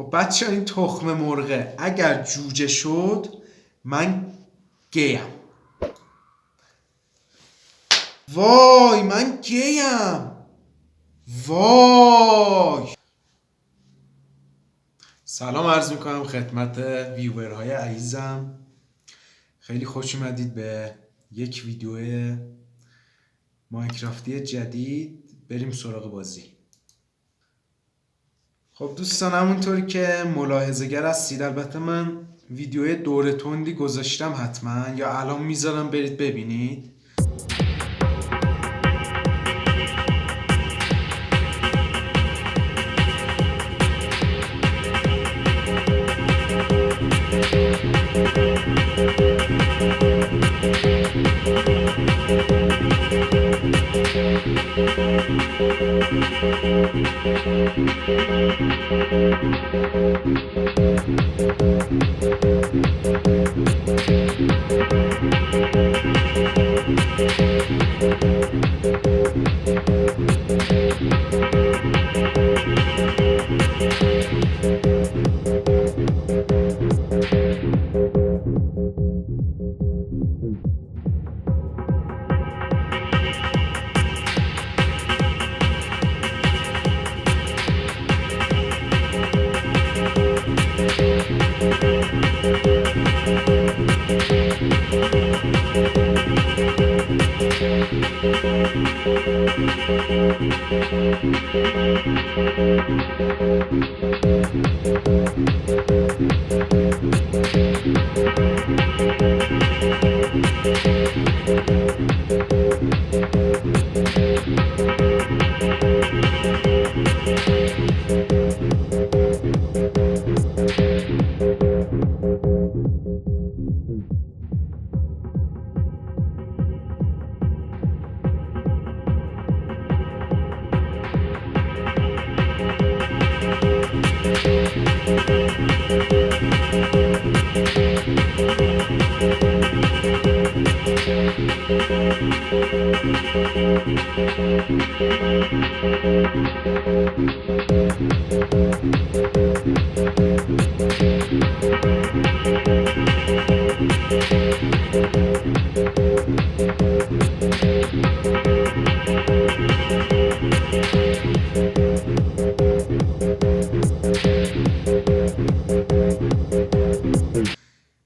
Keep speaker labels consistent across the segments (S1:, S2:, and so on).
S1: خب بچه این تخم مرغه اگر جوجه شد من گیم. وای من گیم. وای. سلام عرض میکنم خدمت ویورهای عزیزم. خیلی خوش اومدید به یک ویدیو ماینکرافتی جدید. بریم سراغ بازی. خب دوستان، همونطوری که ملاحظه‌گر هستید، البته من ویدیوی دور تندی گذاشتم حتما، یا الان میذارم برید ببینید.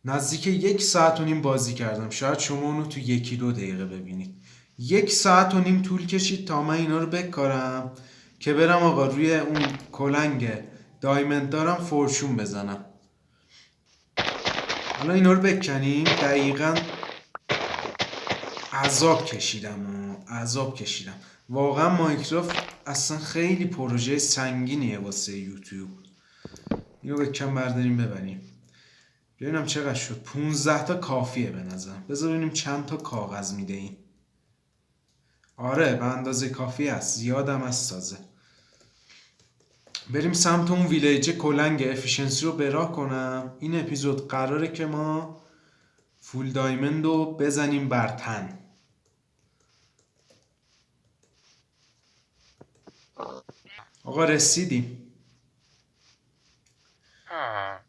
S1: نزدیک 1 ساعت و نیم بازی کردم. شاید شما اونو تو 1-2 دقیقه ببینید. 1 ساعت و نیم طول کشید تا من اینا رو بکارم که برم آقا روی اون کلنگ دایمند دارم فرشون بزنم. حالا اینا رو بکنیم. دقیقا عذاب کشیدم. واقعا ماینکرافت اصلا خیلی پروژه سنگینیه واسه یوتیوب. اینو بکن برداریم ببریم. ببینم چقدر شد. 15 تا کافیه به نظرم. بذار ببینیم چند تا کاغذ میده این. آره به اندازه کافی است. زیادم از تازه. بریم سمت اون ویلیج کلنگ افیشنسی رو براه کنم. این اپیزود قراره که ما فول دایمند رو بزنیم بر تن. آقا رسیدیم.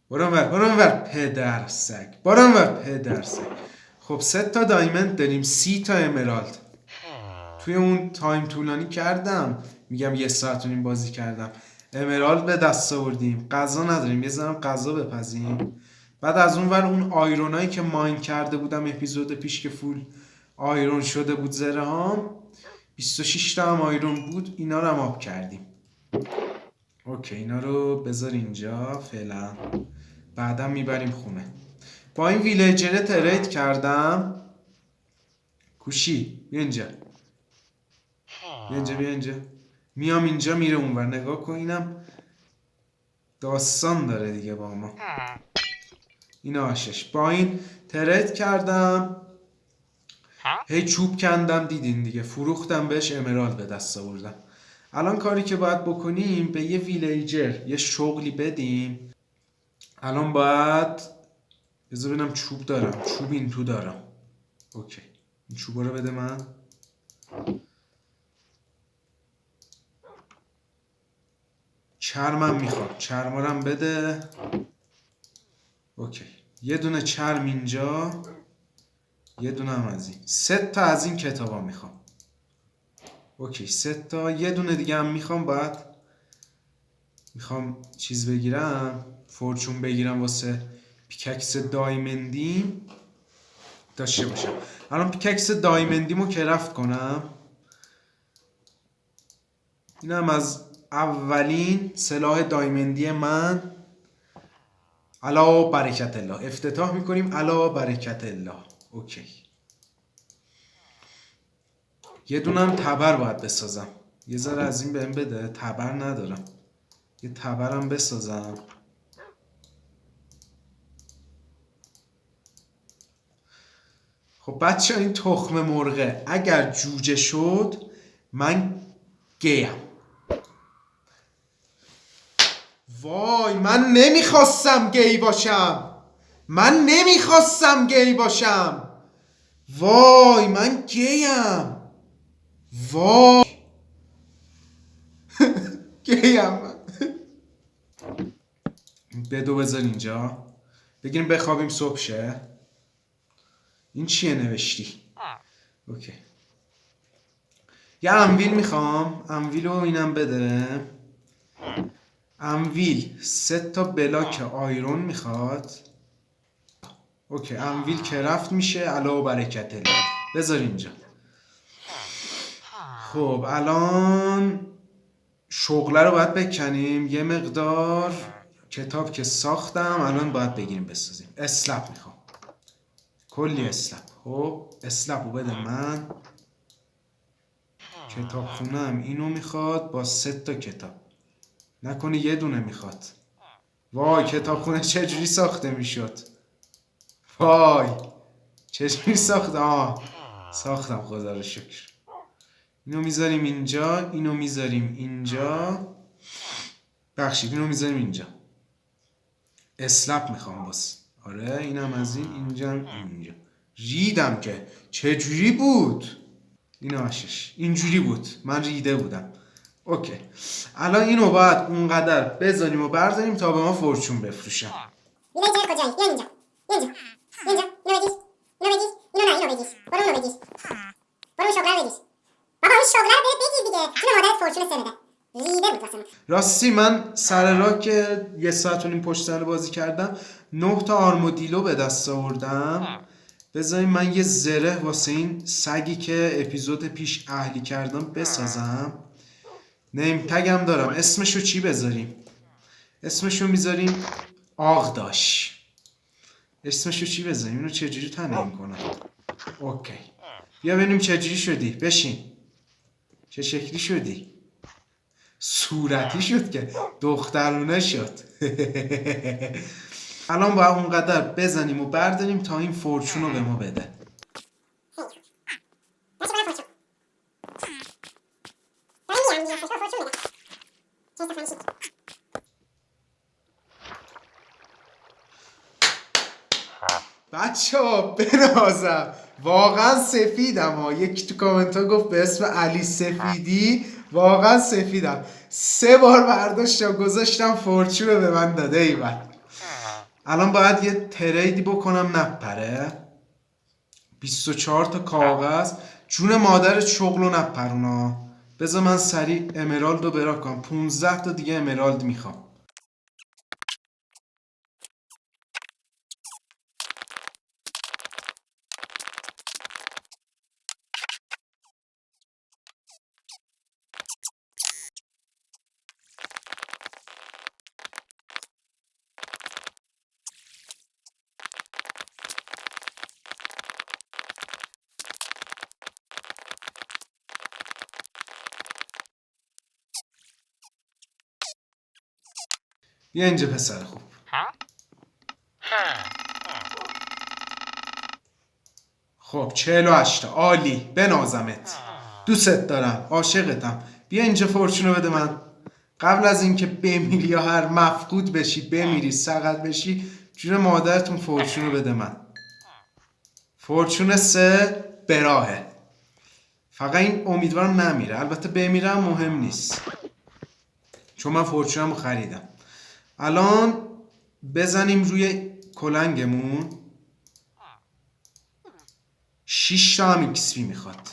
S1: برو ور پدر سگ. خب 3 تا دایمند داریم، 30 تا امرالد. توی اون تایم طولانی کردم، میگم 1 ساعت و نیم بازی کردم، امرالد به دست آوردیم. غذا نداریم، یه ذره غذا بپزیم. بعد از اون ور اون آیرونایی که ماین کرده بودم اپیزود پیش که فول آیرون شده بود زرهام، 26 تا هم آیرون بود، اینا رو هم آب کردیم. اوکی اینا رو بذار اینجا فعلا، بعدم میبریم خونه. با این ویلیجر ترید کردم. کوشی بیا اینجا. میام اینجا میره اونور. نگاه کن اینم داستان داره دیگه با ما. این آشش. با این ترید کردم، هی چوب کندم، دیدین دیگه، فروختم بهش امرالد به دست آوردم. الان کاری که باید بکنیم به یه ویلیجر یه شغلی بدیم. الان باید بذار ببینم چوب دارم. چوب این تو دارم. اوکی این چوبا رو بده من. چرمم میخوام، چرمارم بده. اوکی، یه دونه چرم اینجا، یه دونه هم از این. 3 تا از این کتابا میخوام. اوکی 3 تا. یه دونه دیگه هم میخوام. میخوام چیز بگیرم، فورچون بگیرم واسه پیککس دایمندی داشته باشم. الان پیککس دایمندیمو کرافت کنم. اینم از اولین سلاح دایمندی من. علا برکت الله. افتتاح میکنیم علا برکت الله. اوکی. یه دونم تبر باید بسازم. یه ذره از این بهم بده. تبر ندارم. یه تبرم بسازم. خب بچه این تخم مرغه اگر جوجه شد من گیم. وای من نمیخواستم گی باشم. وای من گیم. وای گیم. بدو بذار اینجا. بگیریم بخوابیم صبح شه. این چیه نوشتی؟ اوکی. یه انویل میخوام. انویل رو اینم بده. انویل 3 تا بلاک آیرون میخواد. اوکی انویل کرافت میشه علا و برکت الله. بذار اینجا. خب الان شغله رو باید بکنیم. یه مقدار کتاب که ساختم الان باید بگیریم بسازیم. اسلپ میخوام. کلی اسلپ. خب اسلپ رو بده من. کتاب خونم اینو میخواد با 3 تا کتاب. نکنه یه دونه میخواد. وای کتاب خونه چجوری ساخته میشد؟ وای چجوری ساخته؟ ساختم خدا رو شکر. اینو میذاریم اینجا. اینو میذاریم اینجا. بخشید اینو میذاریم اینجا. اسلپ میخوام باز. آره اینم از این. اینجا هم اینجا. ریدم که چجوری بود؟ اینو هشش اینجوری بود. من ریده بودم. اوکی الان اینو باید اونقدر بذاریم و برداریم تا به ما فورچون بفروشن.
S2: میلای جر کجایی؟ بیا اینجا. اینو بگیر. اینو بگیر. برو اونو بگیر. برو اون شغله بگیر. بابا اون شغله رو بگیر دیگه. جون مادرت فورچون 3 بده. ریده بود واسه من.
S1: راستی من سر راه که 1 ساعت و نیم پشت سر بازی کردم 9 تا آرمودیلو به دست آوردم. بذاریم من یه زره واسه این سگی که اپیزود پیش اهلی کردم بسازم. نیم تگم دارم. اسمشو چی بذاریم؟ اسمشو میذاریم آغداش. اسمشو چی بذاریم؟ اینو چجوری تعیین کنم؟ اوکی بیا ببینیم چجوری شدی. بشین. چه شکلی شدی؟ صورتی شد که دخترونه شد. الان باید اونقدر بزنیم و برداریم تا این فورچون رو به ما بده. بچه ها بنازم واقعا سفیدم ها. یکی تو کامنت ها گفت به اسم علی سفیدی. واقعا سفیدم. 3 بار برداشتم گذاشتم فورچون رو به من داده. ایول الان باید یه تریدی بکنم نپره. 24 تا کاغذ. جون مادر شغلو نپرونا. بذار من سریع امرالد رو برا کنم. 15 تا دیگه امرالد میخوام. بیا اینجا پسر خوب. خب 48 تا عالی. بنازمت. دوست دارم. عاشقتم. بیا اینجا فورچونو بده من. قبل از اینکه بمیری یا هر مفقود بشی بمیری سقط بشی جون مادرتون فورچونو بده من. فورچون 3 براهه. فقط این امیدوارم نمیره. البته بمیرم مهم نیست چون من فورچونم رو خریدم. الان بزنیم روی کلنگمون. 6 تا هم ایکس پی میخواد.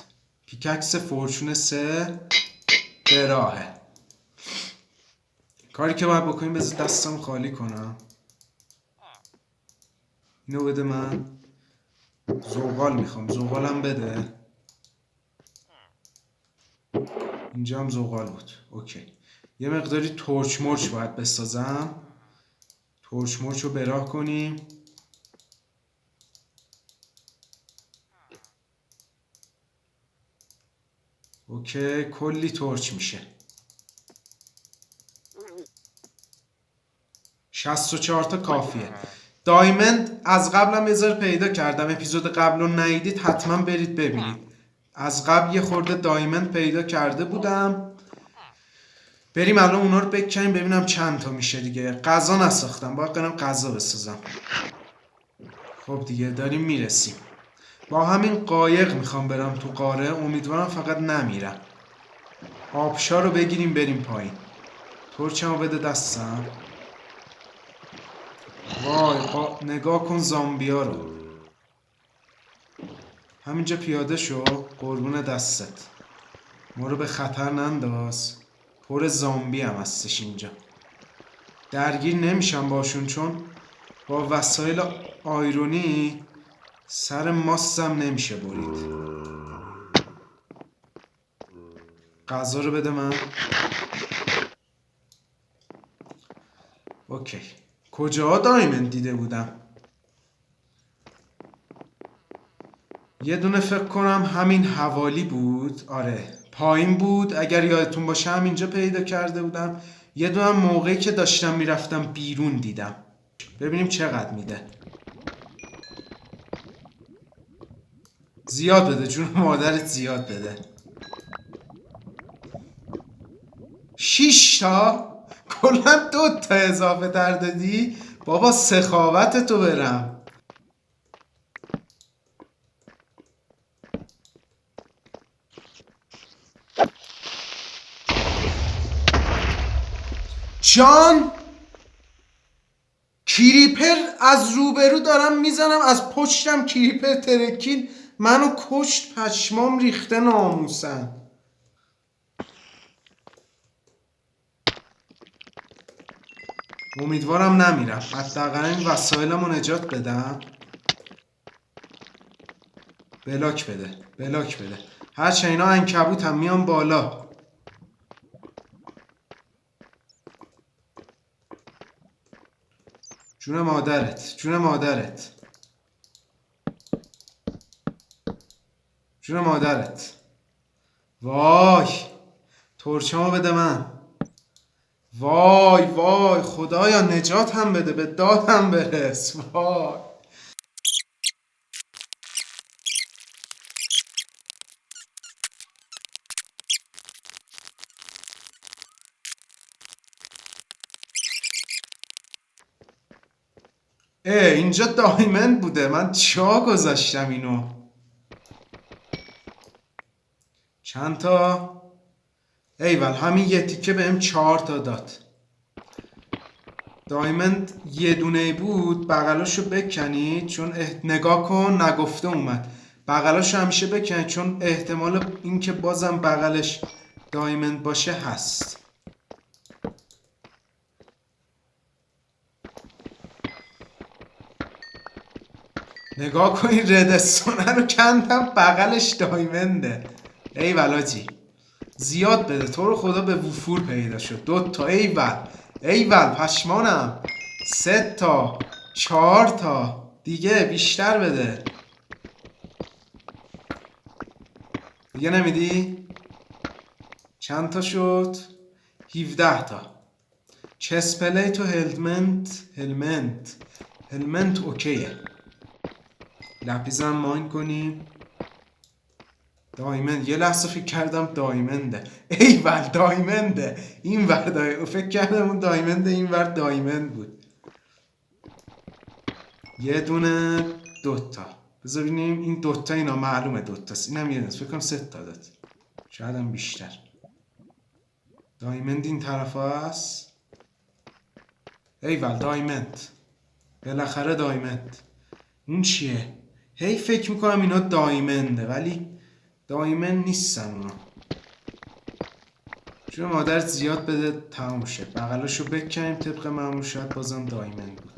S1: پیککس فورچون 3 به راهه. کاری که باید بکنیم بذار دستم خالی کنم. اینو بده من. زغال میخوام. زغالم بده. اینجا هم زغال بود. اوکی. یه مقداری تورچ مرچ باید بسازم. تورچ مرچ رو به راه کنیم. اوکی. کلی تورچ میشه. 64 تا کافیه. دایمند از قبلم یه ذره پیدا کردم. اپیزود قبل رو ندیدید حتما برید ببینید. از قبل یه خورده دایمند پیدا کرده بودم. بریم الان اونا رو بکنیم ببینم چند تا میشه دیگه. غذا نساختم. باید برم غذا بسازم. خب دیگه داریم میرسیم. با همین قایق میخوام برم تو قاره. امیدوارم فقط نمیرم. آبشا رو بگیریم بریم پایین. تورچمو بده دستم. وای نگاه کن زامبیا رو. همینجا پیاده شو. قربون دستت. ما رو به خطر ننداز. پر زامبی هم هستش اینجا. درگیر نمیشم باشون چون با وسایل آیرونی سر ماستم نمیشه برید. غذا رو بده من. اوکی. کجا دایمند دیده بودم؟ یه دونه فکر کنم همین حوالی بود. آره پایین بود اگر یادتون باشه. همینجا پیدا کرده بودم. یه دونه موقعی که داشتم میرفتم بیرون دیدم. ببینیم چقدر میده. زیاد بده جون مادرت زیاد بده. 6 تا؟ کلا 2 تا اضافه تر دادی؟ بابا سخاوت تو برم. جان کریپر از روبرو دارم میزنم از پشتم کریپر ترکید منو کشت. پشمام ریخته ناموسن. امیدوارم نمیرم. حداقل این وسایلمو نجات بدم. بلاک بده. بلاک بده. هرچه اینا عنکبوت هم میان بالا. جون مادرت. جون مادرت. جون مادرت. وای ترچمو بده من. وای وای خدایا نجات هم بده. به دادم برس. وای اینجا دایمند بوده. من چا گذاشتم اینو. چند تا؟ ایول همین یه تیکه بهم 4 تا داد. دایمند یه دونه بود. بغلاشو بکنید چون نگاه کن نگفته اومد. بغلاشو همیشه بکنید چون احتمال اینکه بازم بغلش دایمند باشه هست. نگاه کن این ردستونه رو کندم بغلش دایمنده. ای ولاجی زیاد بده تو رو خدا. به وفور پیدا شد. 2 تا. ایول ایول پشمانم. 3 تا 4 تا دیگه بیشتر بده. دیگه نمیدی؟ چند تا شد؟ 17 تا. چست پلیت و هلمنت اوکیه. لپیزم ماین کنیم. دایمند. یه لحظه فکر کردم دایمنده. ایول دایمنده. این ور دایمند. فکر کردم اون دایمنده این ور دایمند بود. یه دونه 2 تا. بذار ببینیم این 2 تا اینا معلومه 2 تاست. اینم یه دونه. فکر کنم 3 تا داد. شاید هم بیشتر. دایمند این طرف هست. ایول دایمند، بالاخره دایمند. اون چیه؟ هی فکر میکنم اینا دایمنده ولی دایمند نیستن اونا. چون مادرت زیاد بده تموم شه. بغلاشو بکنیم طبق معمول، شاید بازم دایمند بود.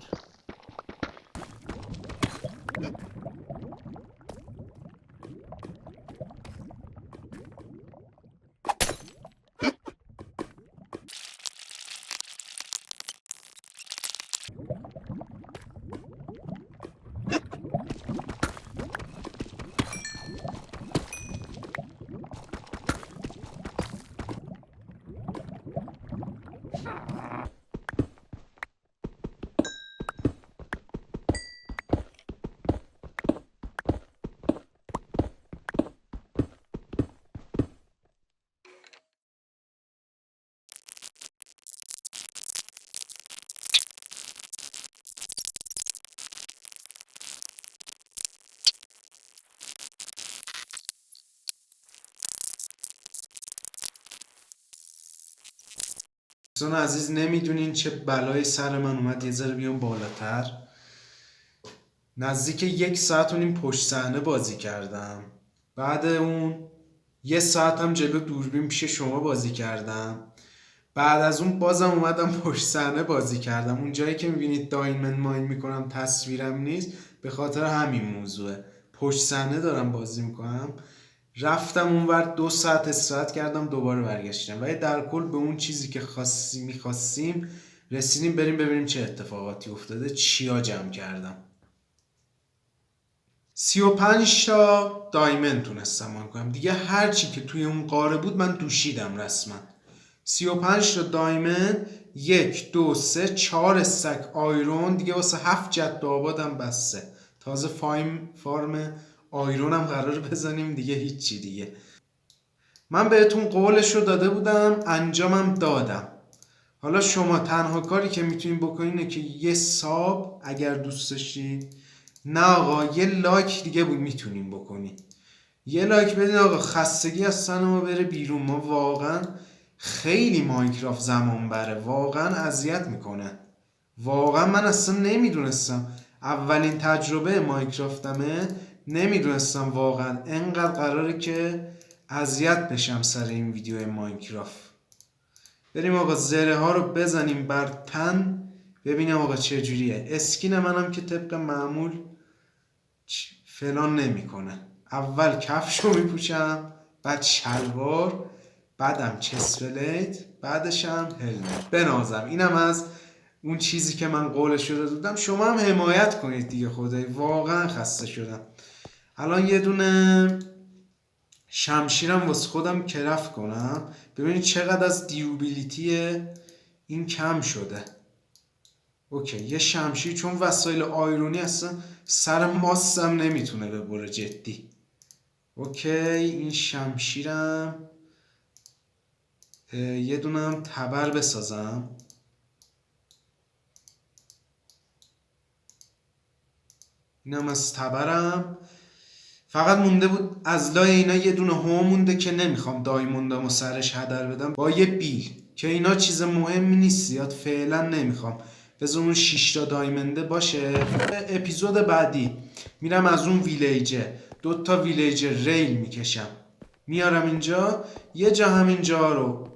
S1: دوستان عزیز نمیدونین چه بلای سر من اومد. یه ذره بیام بالاتر. نزدیک 1 ساعت و نیم پشت صحنه بازی کردم. بعد اون 1 ساعت هم جلو دوربین پیش شما بازی کردم. بعد از اون بازم اومدم پشت صحنه بازی کردم. اون جایی که میبینید دایمند ماین میکنم تصویرم نیست، به خاطر همین موضوعه. پشت صحنه دارم بازی میکنم. رفتم اونور 2 ساعت استراحت کردم، دوباره برگشتم. ولی در کل به اون چیزی که میخواستیم رسیدیم. بریم ببینیم چه اتفاقاتی افتاده، چیا جمع کردم. 35 تا دایمند تونستم ماین کنم. دیگه هرچی که توی اون قاره بود من دوشیدم رسما. 35 تا دایمند، 1 2 3 4 استک آیرون دیگه واسه 7 جد آبادم بسته. تازه فارم آیرونم قرار بزنیم دیگه. هیچی دیگه. من بهتون قولش رو داده بودم، انجامم دادم. حالا شما تنها کاری که میتونین بکنین اینه که یه ساب اگر دوست داشتین، نه آقا یه لایک دیگه بود میتونین بکنین. یه لایک بدین آقا، خستگی از سن ما بره بیرون. ما واقعا خیلی ماینکرافت زمان بره، واقعا اذیت میکنه. واقعا من اصلا نمیدونستم، اولین تجربه ماینکرافتمه، نمیدونستم واقعا انقدر قراره که اذیت بشم سر این ویدیو ماینکرافت. بریم آقا زره ها رو بزنیم بر تن، ببینیم آقا چه جوریه. اسکین منم که طبق معمول فلان نمیکنه. اول کفش رو میپوشم، بعد شلوار، بعدم چسپلیت، بعدش هم هلمت. بنازم. اینم از اون چیزی که من قولش رو دادم. شما هم حمایت کنید دیگه، خدای واقعا خسته شدم. الان یه دونه شمشیرم واسه خودم کرفت کنم. ببینید چقدر از دیوبیلیتی این کم شده. اوکی یه شمشیر، چون وسایل آیرونی اصلا سر ماستم نمیتونه ببره جدی. اوکی این شمشیرم، یه دونم تبر بسازم. اینم از تبرم. فقط مونده بود از لای اینا یه دونه هو مونده که نمیخوام دایموندامو سرش هدر بدم با یه بیل، که اینا چیز مهمی نیست زیاد، فعلا نمیخوام. بذار اون 6 تا دایمنده باشه. اپیزود بعدی میرم از اون ویلیجه 2 تا ویلیج ریل میکشم میارم اینجا، یه جا همینجا رو.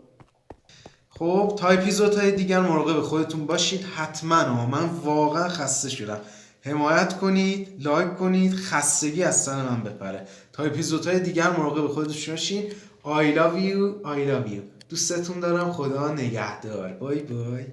S1: خب تا اپیزودهای دیگر مراقب خودتون باشید حتما. من واقعا خسته شدم. حمایت کنید، لایک کنید، خستگی از سر من بپره. تا اپیزودهای دیگر مراقب خودتون باشین. I love you. دوستتون دارم. خدا نگهدار. بای بای.